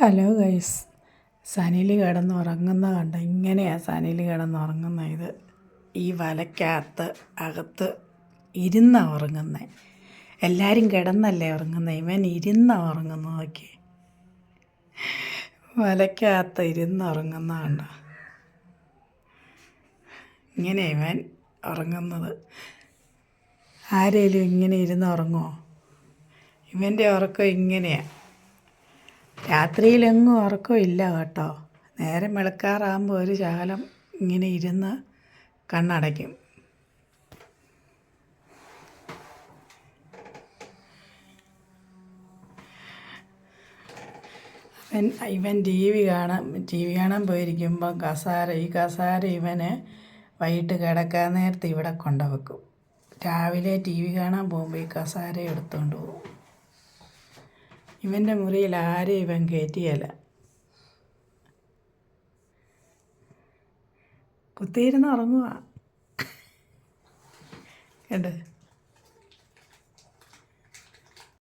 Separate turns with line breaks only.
Hello guys, Sanil കിടന്നുറങ്ങുന്ന കണ്ട ഇങ്ങനെയാണ് സനിൽ കിടന്നുറങ്ങുന്ന. ഇത് ഈ വലയ്ക്കകത്ത് അകത്ത് ഇരുന്നാണ് ഉറങ്ങുന്നത്. എല്ലാവരും കിടന്നല്ലേ ഉറങ്ങുന്നത്, ഇവൻ ഇരുന്നാണ് ഉറങ്ങുന്നത്. നോക്കി, വലയ്ക്കകത്ത് ഇരുന്ന് ഉറങ്ങുന്ന കണ്ട. ഇങ്ങനെ ഇവൻ ഉറങ്ങുന്നത്. ആരേലും ഇങ്ങനെ ഇരുന്ന് ഉറങ്ങുമോ? ഇവൻ്റെ ഉറക്കം ഇങ്ങനെയാണ്. രാത്രിയിലെങ്ങും ഉറക്കമില്ല കേട്ടോ. നേരം വെളുക്കാറാകുമ്പോൾ ഒരു ശകലം ഇങ്ങനെ ഇരുന്ന് കണ്ണടയ്ക്കും. ഇവൻ ടി വി കാണാൻ പോയിരിക്കുമ്പോൾ ഈ കസാര ഇവന് വൈകിട്ട് കിടക്കാൻ നേരത്ത് ഇവിടെ കൊണ്ടുവെക്കും. രാവിലെ ടി വി കാണാൻ പോകുമ്പോൾ ഈ കസാര എടുത്തുകൊണ്ട് പോകും. ഇവൻ്റെ മുറിയിൽ ആരും ഇവൻ കയറ്റിയല്ല. കുത്തിയിരുന്ന് ഉറങ്ങുക. കണ്ടോ?